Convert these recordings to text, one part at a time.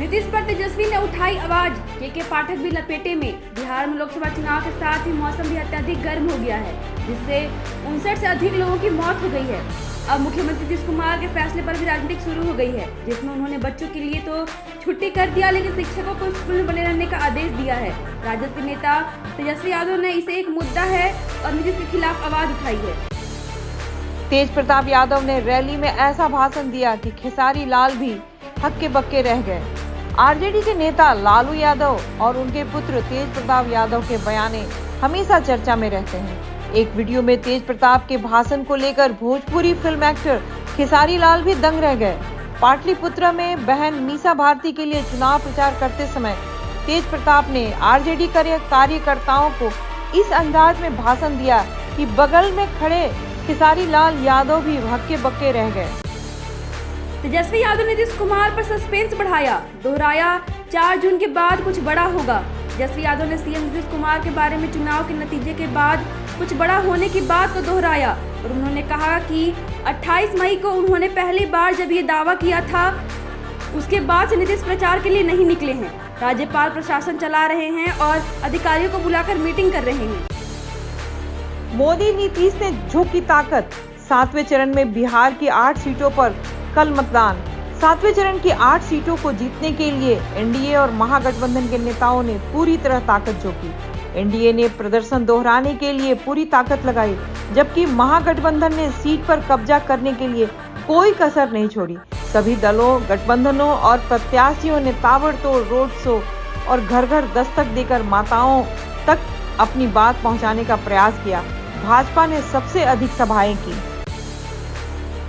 नीतीश पर तेजस्वी ने उठाई आवाज, के पाठक भी लपेटे में। बिहार में लोकसभा चुनाव के साथ ही मौसम भी अत्यधिक गर्म हो गया है, जिससे 59 से अधिक लोगों की मौत हो गई है। अब मुख्यमंत्री नीतीश कुमार के फैसले पर भी राजनीति शुरू हो गई है, जिसमें उन्होंने बच्चों के लिए तो छुट्टी कर दिया, लेकिन शिक्षकों को स्कूल में बने रहने का आदेश दिया है। राजद के नेता तेजस्वी यादव ने इसे एक मुद्दा है और नीतीश के खिलाफ आवाज उठाई है। तेज प्रताप यादव ने रैली में ऐसा भाषण दिया कि खेसारी लाल भी हक्के बक्के रह गए। आरजेडी के नेता लालू यादव और उनके पुत्र तेज प्रताप यादव के बयाने हमेशा चर्चा में रहते हैं। एक वीडियो में तेज प्रताप के भाषण को लेकर भोजपुरी फिल्म एक्टर खेसारी लाल भी दंग रह गए। पाटलिपुत्र में बहन मीसा भारती के लिए चुनाव प्रचार करते समय तेज प्रताप ने आरजेडी कार्यकर्ताओं को इस अंदाज में भाषण दिया कि बगल में खड़े खेसारी लाल यादव भी हक्के बक्के रह गए। तेजस्वी यादव ने नीतीश कुमार पर सस्पेंस बढ़ाया, दोहराया 4 जून के बाद कुछ बड़ा होगा। तेजस्वी यादव ने सीएम नीतीश कुमार के बारे में चुनाव के नतीजे के बाद कुछ बड़ा होने की बात को दोहराया और उन्होंने कहा कि 28 मई को उन्होंने पहली बार जब ये दावा किया था, उसके बाद से नीतीश प्रचार के लिए नहीं निकले हैं। राज्यपाल प्रशासन चला रहे हैं और अधिकारियों को बुलाकर मीटिंग कर रहे हैं। मोदी नीतीश ने झोंकी ताकत। 7वें चरण में बिहार की 8 सीटों पर कल मतदान। 7वें चरण की 8 सीटों को जीतने के लिए एनडीए और महागठबंधन के नेताओं ने पूरी तरह ताकत झोंकी। एनडीए ने प्रदर्शन दोहराने के लिए पूरी ताकत लगाई, जबकि महागठबंधन ने सीट पर कब्जा करने के लिए कोई कसर नहीं छोड़ी। सभी दलों, गठबंधनों और प्रत्याशियों ने ताबड़तोड़ रोड शो और घर घर दस्तक देकर माताओं तक अपनी बात पहुंचाने का प्रयास किया। भाजपा ने सबसे अधिक सभाएं की।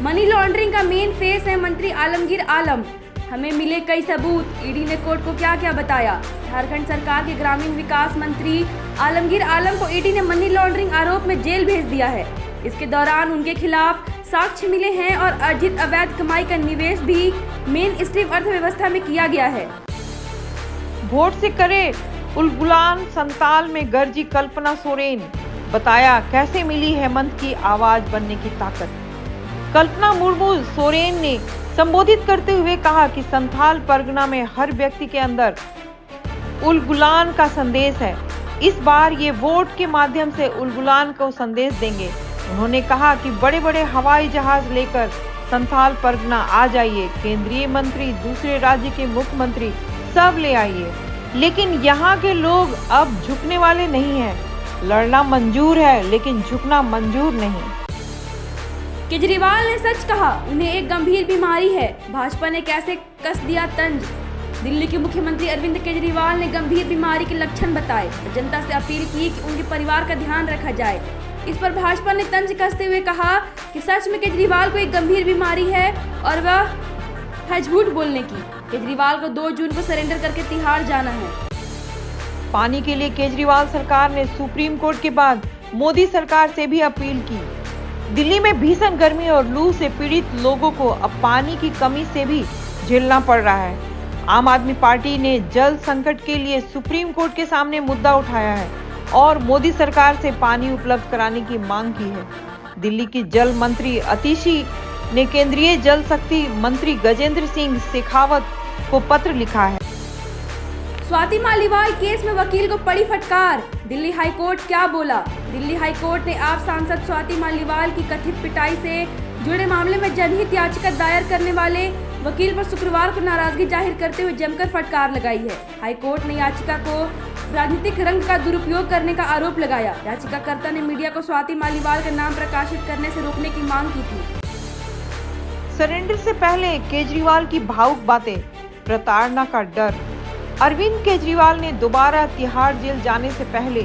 मनी लॉन्ड्रिंग का मेन फेस है मंत्री आलमगीर आलम। हमें मिले कई सबूत, ईडी ने कोर्ट को क्या क्या बताया। झारखंड सरकार के ग्रामीण विकास मंत्री आलमगीर आलम को ईडी ने मनी लॉन्ड्रिंग आरोप में जेल भेज दिया है। इसके दौरान उनके खिलाफ साक्ष्य मिले हैं और अर्जित अवैध कमाई का निवेश भी मेन स्ट्रीम अर्थव्यवस्था में किया गया है। वोट से करे उलगुलान, संताल में गरजी कल्पना सोरेन। बताया कैसे मिली हेमंत की आवाज बनने की ताकत। कल्पना मुर्मू सोरेन ने संबोधित करते हुए कहा कि संथाल परगना में हर व्यक्ति के अंदर उलगुलान का संदेश है। इस बार ये वोट के माध्यम से उलगुलान को संदेश देंगे। उन्होंने कहा कि बड़े बड़े हवाई जहाज लेकर संथाल परगना आ जाइए, केंद्रीय मंत्री, दूसरे राज्य के मुख्यमंत्री सब ले आइए, लेकिन यहाँ के लोग अब झुकने वाले नहीं हैं। लड़ना मंजूर है लेकिन झुकना मंजूर नहीं। केजरीवाल ने सच कहा, उन्हें एक गंभीर बीमारी है। भाजपा ने कैसे कस दिया तंज। दिल्ली के मुख्यमंत्री अरविंद केजरीवाल ने गंभीर बीमारी के लक्षण बताए, जनता से अपील की कि उनके परिवार का ध्यान रखा जाए। इस पर भाजपा ने तंज कसते हुए कहा कि सच में केजरीवाल को एक गंभीर बीमारी है और वह है झूठ बोलने की। केजरीवाल को 2 जून को सरेंडर करके तिहाड़ जाना है। पानी के लिए केजरीवाल सरकार ने सुप्रीम कोर्ट के बाद मोदी सरकार से भी अपील की। दिल्ली में भीषण गर्मी और लू से पीड़ित लोगों को अब पानी की कमी से भी झेलना पड़ रहा है। आम आदमी पार्टी ने जल संकट के लिए सुप्रीम कोर्ट के सामने मुद्दा उठाया है और मोदी सरकार से पानी उपलब्ध कराने की मांग की है। दिल्ली की जल मंत्री अतिशी ने केंद्रीय जल शक्ति मंत्री गजेंद्र सिंह शेखावत को पत्र लिखा है। स्वाति मालीवाल केस में वकील को पड़ी फटकार। दिल्ली हाईकोर्ट क्या बोला। दिल्ली हाईकोर्ट ने आप सांसद स्वाति मालीवाल की कथित पिटाई से जुड़े मामले में जनहित याचिका दायर करने वाले वकील पर शुक्रवार को नाराजगी जाहिर करते हुए जमकर फटकार लगाई है। हाईकोर्ट ने याचिका को राजनीतिक रंग का दुरुपयोग करने का आरोप लगाया। याचिकाकर्ता ने मीडिया को स्वाति मालीवाल का नाम प्रकाशित करने से रोकने की मांग की थी। सरेंडर से पहले केजरीवाल की भावुक बातें, प्रताड़ना का डर। अरविंद केजरीवाल ने दोबारा तिहाड़ जेल जाने से पहले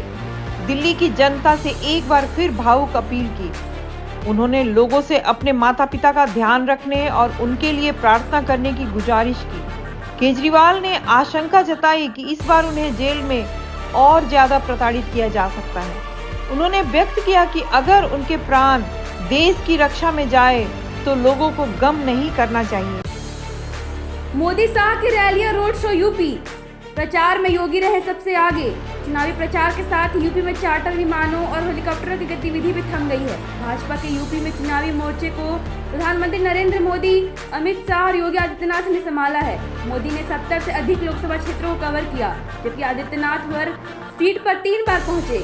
दिल्ली की जनता से एक बार फिर भावुक अपील की। उन्होंने लोगों से अपने माता पिता का ध्यान रखने और उनके लिए प्रार्थना करने की गुजारिश की। केजरीवाल ने आशंका जताई कि इस बार उन्हें जेल में और ज्यादा प्रताड़ित किया जा सकता है। उन्होंने व्यक्त किया कि अगर उनके प्राण देश की रक्षा में जाए तो लोगों को गम नहीं करना चाहिए। मोदी शाह की रैलियां रोड शो यूपी। प्रचार में योगी रहे सबसे आगे। चुनावी प्रचार के साथ यूपी में चार्टर विमानों और हेलीकॉप्टरों की गतिविधि भी थम गई है। भाजपा के यूपी में चुनावी मोर्चे को प्रधानमंत्री नरेंद्र मोदी, अमित शाह और योगी आदित्यनाथ ने संभाला है। मोदी ने 70 से अधिक लोकसभा क्षेत्रों को कवर किया, जबकि आदित्यनाथ हर सीट पर 3 बार पहुंचे।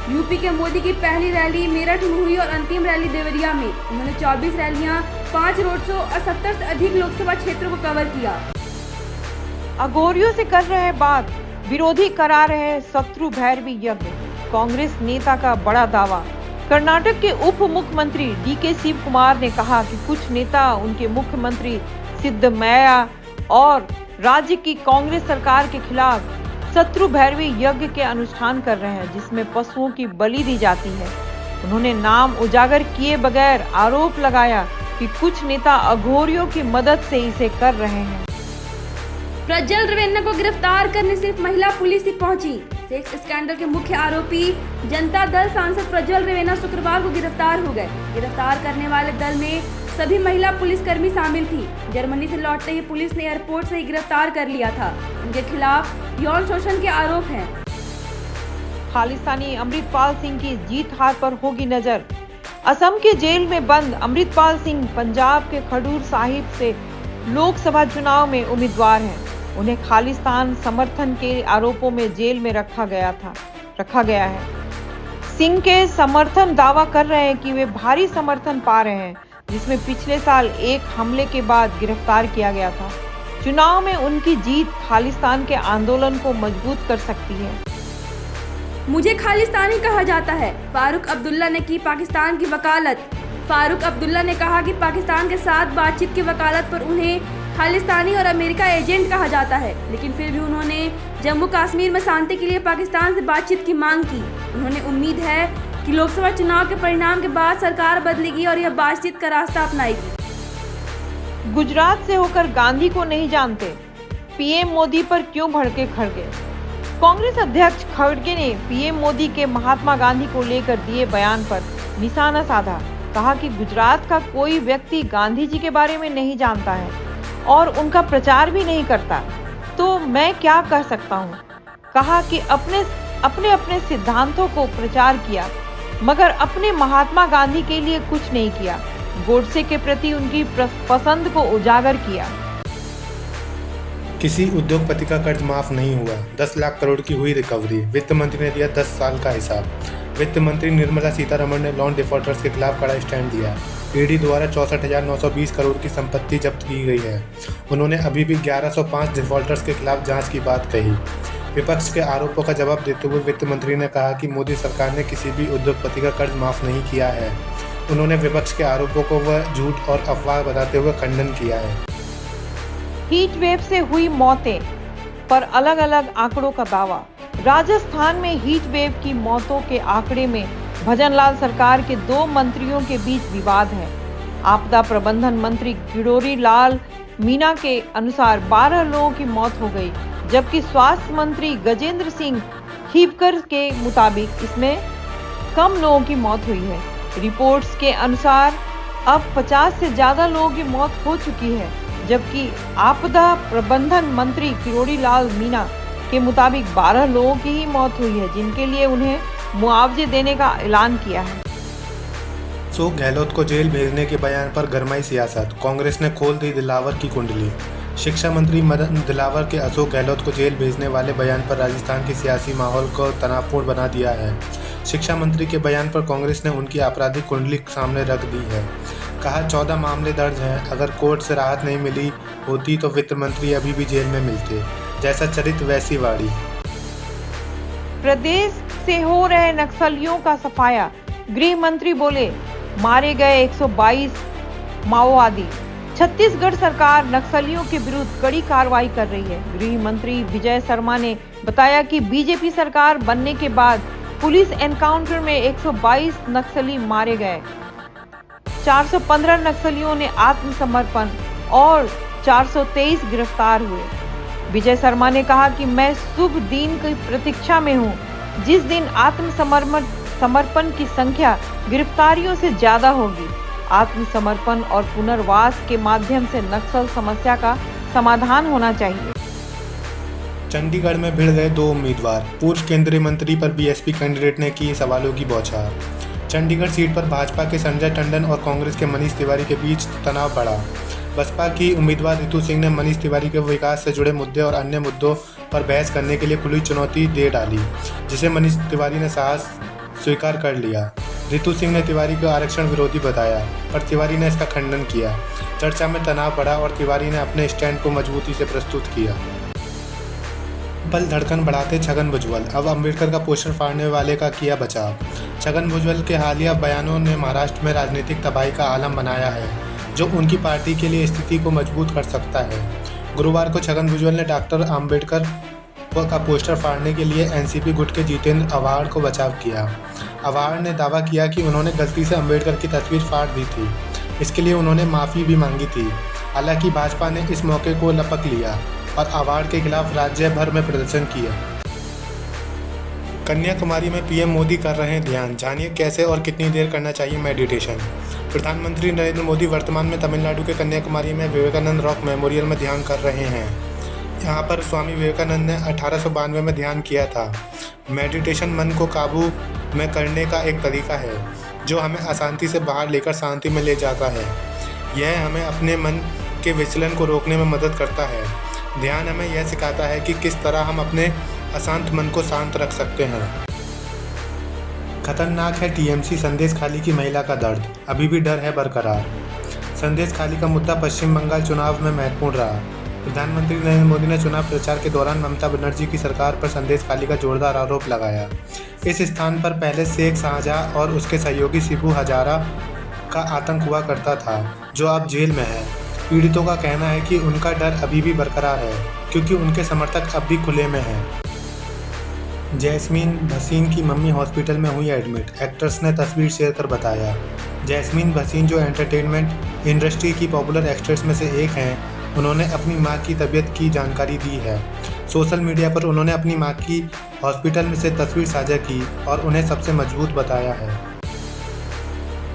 यूपी के मोदी की पहली रैली मेरठ में हुई और अंतिम रैली देवरिया में। उन्होंने 24 रैलियां, 5 रोड शो और 70 से अधिक लोकसभा क्षेत्रों को कवर किया। अघोरियों से कर रहे बात, विरोधी करा रहे शत्रु भैरवी यज्ञ। कांग्रेस नेता का बड़ा दावा। कर्नाटक के उप मुख्यमंत्री डीके शिव कुमार ने कहा कि कुछ नेता उनके मुख्यमंत्री सिद्धरमैया और राज्य की कांग्रेस सरकार के खिलाफ शत्रु भैरवी यज्ञ के अनुष्ठान कर रहे हैं, जिसमें पशुओं की बलि दी जाती है। उन्होंने नाम उजागर किए बगैर आरोप लगाया कि कुछ नेता अघोरियों की मदद से इसे कर रहे हैं। प्रज्वल रेवन्ना को गिरफ्तार करने सिर्फ महिला पुलिस ही पहुंची। सेक्स स्कैंडल के मुख्य आरोपी जनता दल सांसद प्रज्वल रेवन्ना शुक्रवार को गिरफ्तार हो गए। गिरफ्तार करने वाले दल में सभी महिला पुलिसकर्मी शामिल थी। जर्मनी से लौटते ही पुलिस ने एयरपोर्ट से ही गिरफ्तार कर लिया था। उनके खिलाफ यौन शोषण के आरोप हैं। खालिस्तानी अमृतपाल सिंह की जीत हार पर होगी नजर। असम के जेल में बंद अमृतपाल सिंह पंजाब के खडूर साहिब से लोकसभा चुनाव में उम्मीदवार हैं। उन्हें खालिस्तान समर्थन के आरोपों में जेल में रखा गया है। सिंह के समर्थन दावा कर रहे हैं कि वे भारी समर्थन पा रहे हैं, जिसमें पिछले साल एक हमले के बाद गिरफ्तार किया गया था। चुनाव में उनकी जीत खालिस्तान के आंदोलन को मजबूत कर सकती है। मुझे खालिस्तानी कहा जाता है, फारूक अब्दुल्ला ने की पाकिस्तान की वकालत। फारूक अब्दुल्ला ने कहा कि पाकिस्तान के साथ बातचीत की वकालत पर उन्हें खालिस्तानी और अमेरिका एजेंट कहा जाता है, लेकिन फिर भी उन्होंने जम्मू कश्मीर में शांति के लिए पाकिस्तान से बातचीत की मांग की। उन्होंने उम्मीद है कि लोकसभा चुनाव के परिणाम के बाद सरकार बदलेगी और यह बातचीत का रास्ता अपनाएगी। गुजरात से होकर गांधी को नहीं जानते, पीएम मोदी पर क्यों भड़के खड़गे। कांग्रेस अध्यक्ष खड़गे ने पीएम मोदी के महात्मा गांधी को लेकर दिए बयान पर निशाना साधा। कहा कि गुजरात का कोई व्यक्ति गांधी जी के बारे में नहीं जानता है और उनका प्रचार भी नहीं करता, तो मैं क्या कर सकता हूँ। कहा कि अपने सिद्धांतों को प्रचार किया, मगर अपने महात्मा गांधी के लिए कुछ नहीं किया। गोडसे के प्रति उनकी पसंद को उजागर किया। किसी उद्योगपति का कर्ज माफ नहीं हुआ, 10 लाख करोड़ की हुई रिकवरी। वित्त मंत्री ने दिया 10 साल का हिसाब। वित्त मंत्री निर्मला सीतारमण ने लोन डिफॉल्टर्स के खिलाफ कड़ा स्टैंड दिया। ईडी द्वारा 64,920 करोड़ की संपत्ति जब्त की गई है। उन्होंने अभी भी 1105 डिफॉल्टर्स के खिलाफ जांच की बात कही। विपक्ष के आरोपों का जवाब देते हुए वित्त मंत्री ने कहा कि मोदी सरकार ने किसी भी उद्योगपति का कर्ज माफ नहीं किया है। उन्होंने विपक्ष के आरोपों को वह झूठ और अफवाह बताते हुए खंडन किया है। हीट वेव से हुई मौतें पर अलग अलग आंकड़ों का दावा। राजस्थान में हीट वेव की मौतों के आंकड़े में भजनलाल सरकार के 2 मंत्रियों के बीच विवाद है। आपदा प्रबंधन मंत्री किरोड़ी लाल मीणा के अनुसार 12 लोगों की मौत हो गई, जबकि स्वास्थ्य मंत्री गजेंद्र सिंह खीवकर के मुताबिक इसमें कम लोगों की मौत हुई है। रिपोर्ट्स के अनुसार अब 50 से ज्यादा लोगों की मौत हो चुकी है, जबकि आपदा प्रबंधन मंत्री किरोड़ी लाल मीणा के मुताबिक 12 लोगों की ही मौत हुई है, जिनके लिए उन्हें मुआवजे देने का ऐलान किया है। अशोक गहलोत को जेल भेजने के बयान पर गरमाई सियासत। कांग्रेस ने खोल दी दिलावर की कुंडली। शिक्षा मंत्री मदन दिलावर के अशोक गहलोत को जेल भेजने वाले बयान पर राजस्थान के सियासी माहौल को तनावपूर्ण बना दिया है। शिक्षा मंत्री के बयान पर कांग्रेस ने उनकी आपराधिक कुंडली सामने रख दी है। कहा 14 मामले दर्ज हैं। अगर कोर्ट से राहत नहीं मिली होती तो वित्त मंत्री अभी भी जेल में मिलते। जैसा चरित्र वैसी वाड़ी। प्रदेश से हो रहे नक्सलियों का सफाया। गृह मंत्री बोले मारे गए 122 माओवादी। छत्तीसगढ़ सरकार नक्सलियों के विरुद्ध कड़ी कार्रवाई कर रही है। गृह मंत्री विजय शर्मा ने बताया कि बीजेपी सरकार बनने के बाद पुलिस एनकाउंटर में 122 नक्सली मारे गए। 415 नक्सलियों ने आत्मसमर्पण और 423 गिरफ्तार हुए। विजय शर्मा ने कहा कि मैं शुभ दिन की प्रतीक्षा में हूं, जिस दिन आत्मसमर्पण की संख्या गिरफ्तारियों से ज्यादा होगी। आत्मसमर्पण और पुनर्वास के माध्यम से नक्सल समस्या का समाधान होना चाहिए। चंडीगढ़ में भिड़ गए दो उम्मीदवार। पूर्व केंद्रीय मंत्री पर बीएसपी कैंडिडेट ने की सवालों की बौछार। चंडीगढ़ सीट पर भाजपा के संजय टंडन और कांग्रेस के मनीष तिवारी के बीच तनाव बढ़ा। बसपा की उम्मीदवार रितु सिंह ने मनीष तिवारी के विकास से जुड़े मुद्दे और अन्य मुद्दों पर बहस करने के लिए खुली चुनौती दे डाली, जिसे मनीष तिवारी ने साहस स्वीकार कर लिया। रितु सिंह ने तिवारी को आरक्षण विरोधी बताया, पर तिवारी ने इसका खंडन किया। चर्चा में तनाव बढ़ा और तिवारी ने अपने स्टैंड को मजबूती से प्रस्तुत किया। पल धड़कन बढ़ाते छगन भुजबल, अब अंबेडकर का पोस्टर फाड़ने वाले का किया बचाव। छगन भुजबल के हालिया बयानों ने महाराष्ट्र में राजनीतिक तबाही का आलम बनाया है, जो उनकी पार्टी के लिए स्थिति को मजबूत कर सकता है। गुरुवार को छगन भुजबल ने डॉक्टर अंबेडकर का पोस्टर फाड़ने के लिए एनसीपी गुट के जितेंद्र आव्हाड को बचाव किया। आव्हाड ने दावा किया कि उन्होंने गलती से अंबेडकर की तस्वीर फाड़ दी थी। इसके लिए उन्होंने माफ़ी भी मांगी थी। हालांकि भाजपा ने इस मौके को लपक लिया और आव्हाड के खिलाफ राज्य भर में प्रदर्शन किया। कन्याकुमारी में पीएम मोदी कर रहे हैं ध्यान, जानिए कैसे और कितनी देर करना चाहिए मेडिटेशन। प्रधानमंत्री नरेंद्र मोदी वर्तमान में तमिलनाडु के कन्याकुमारी में विवेकानंद रॉक मेमोरियल में ध्यान कर रहे हैं। यहाँ पर स्वामी विवेकानंद ने 1892 में ध्यान किया था। मेडिटेशन मन को काबू में करने का एक तरीका है, जो हमें अशांति से बाहर लेकर शांति में ले जाता है। यह हमें अपने मन के विचलन को रोकने में मदद करता है। ध्यान हमें यह सिखाता है कि किस तरह हम अपने अशांत मन को शांत रख सकते हैं। खतरनाक है टीएमसी, संदेश खाली की महिला का दर्द, अभी भी डर है बरकरार। संदेश खाली का मुद्दा पश्चिम बंगाल चुनाव में महत्वपूर्ण रहा। प्रधानमंत्री नरेंद्र मोदी ने चुनाव प्रचार के दौरान ममता बनर्जी की सरकार पर संदेश खाली का जोरदार आरोप लगाया। इस स्थान पर पहले शेख शाहजहां और उसके सहयोगी शिबू हजारा का आतंक हुआ करता था, जो अब जेल में है। पीड़ितों का कहना है कि उनका डर अभी भी बरकरार है, क्योंकि उनके समर्थक अब भी खुले में हैं। जैस्मीन भसीन की मम्मी हॉस्पिटल में हुई एडमिट, एक्ट्रेस ने तस्वीर शेयर कर बताया। जैस्मीन भसीन, जो एंटरटेनमेंट इंडस्ट्री की पॉपुलर एक्ट्रेस में से एक हैं, उन्होंने अपनी मां की तबीयत की जानकारी दी है। सोशल मीडिया पर उन्होंने अपनी मां की हॉस्पिटल में से तस्वीर साझा की और उन्हें सबसे मजबूत बताया है।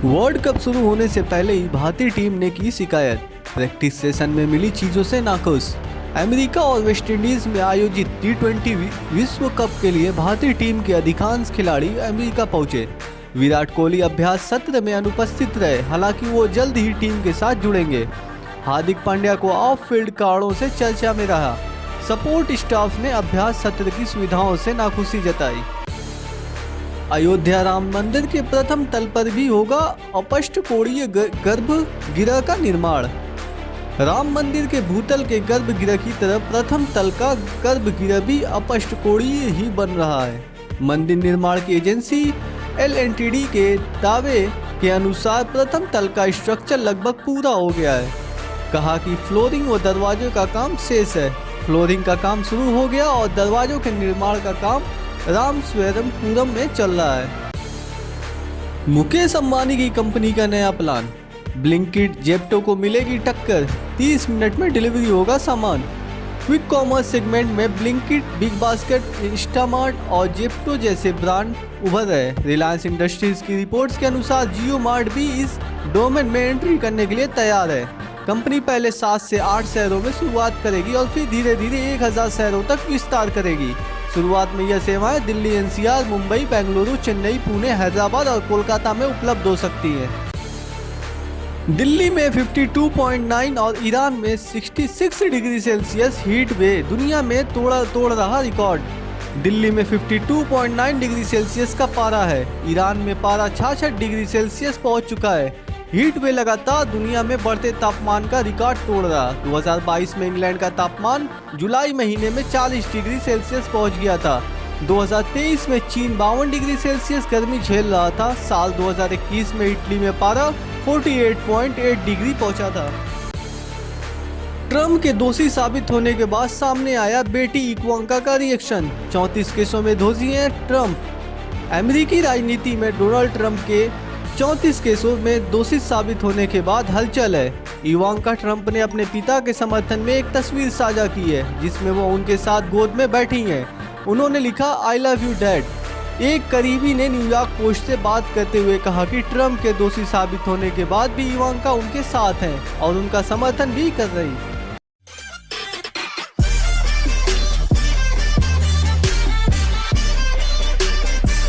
वर्ल्ड कप शुरू होने से पहले ही भारतीय टीम ने की शिकायत, प्रैक्टिस सेशन में मिली चीजों से नाखुश। अमेरिका और वेस्टइंडीज में आयोजित T20 विश्व कप के लिए भारतीय टीम के अधिकांश खिलाड़ी अमेरिका पहुंचे। विराट कोहली अभ्यास सत्र में अनुपस्थित रहे, हालांकि वो जल्द ही टीम के साथ जुड़ेंगे। हार्दिक पांड्या को ऑफ फील्ड कारणों से चर्चा में रहा। सपोर्ट स्टाफ ने अभ्यास सत्र की सुविधाओं से नाखुशी जताई। अयोध्या राम मंदिर के प्रथम तल पर भी होगा अष्टकोणीय गर्भगृह का निर्माण। राम मंदिर के भूतल के गर्भगृह की तरह प्रथम तल का गर्भगृह भी अष्टकोणीय ही बन रहा है। मंदिर निर्माण की एजेंसी LNTD के दावे के अनुसार प्रथम तल का स्ट्रक्चर लगभग पूरा हो गया है। कहा कि फ्लोरिंग और दरवाजों का काम शेष है। फ्लोरिंग का काम शुरू हो गया और दरवाजों के निर्माण का काम रामस्वरमपुरम में चल रहा है। मुकेश अंबानी की कंपनी का नया प्लान, ब्लिंकिट जेप्टो को मिलेगी टक्कर, 30 मिनट में डिलीवरी होगा सामान। क्विक कॉमर्स सेगमेंट में ब्लिंकिट, बिग बास्केट, इंस्टामार्ट और जेप्टो जैसे ब्रांड उभर रहे। रिलायंस इंडस्ट्रीज की रिपोर्ट्स के अनुसार जियो मार्ट भी इस डोमेन में एंट्री करने के लिए तैयार है। कंपनी पहले 7 से 8 शहरों में शुरुआत करेगी और फिर धीरे धीरे 1000 शहरों तक विस्तार करेगी। शुरुआत में यह सेवाएं दिल्ली, NCR, मुंबई, बेंगलुरु, चेन्नई, पुणे, हैदराबाद और कोलकाता में उपलब्ध हो सकती है। दिल्ली में 52.9 और ईरान में 66 डिग्री सेल्सियस हीट वेव दुनिया में तोड़ रहा रिकॉर्ड। दिल्ली में 52.9 डिग्री सेल्सियस का पारा है। ईरान में पारा 66 डिग्री सेल्सियस पहुंच चुका है। हीट वेव लगातार दुनिया में बढ़ते तापमान का रिकॉर्ड तोड़ रहा। 2022 में इंग्लैंड का तापमान जुलाई महीने में 40 डिग्री सेल्सियस पहुंच गया था। 2023 में चीन 52 डिग्री सेल्सियस गर्मी झेल रहा था। साल 2021 में इटली में पारा 48.8 डिग्री पहुंचा था। ट्रम्प के दोषी साबित होने के बाद सामने आया बेटी इवांका का रिएक्शन। 34 केसों में दोषी हैं ट्रम्प। अमेरिकी राजनीति में डोनाल्ड ट्रम्प के 34 केसों में दोषी साबित होने के बाद हलचल है। इवांका ट्रम्प ने अपने पिता के समर्थन में एक तस्वीर साझा की है, जिसमें वो उनके साथ गोद में बैठी हैं। उन्होंने लिखा, आई लव यू डैड। एक करीबी ने न्यूयॉर्क पोस्ट से बात करते हुए कहा कि ट्रम्प के दोषी साबित होने के बाद भी इवांका उनके साथ हैं और उनका समर्थन भी कर रही।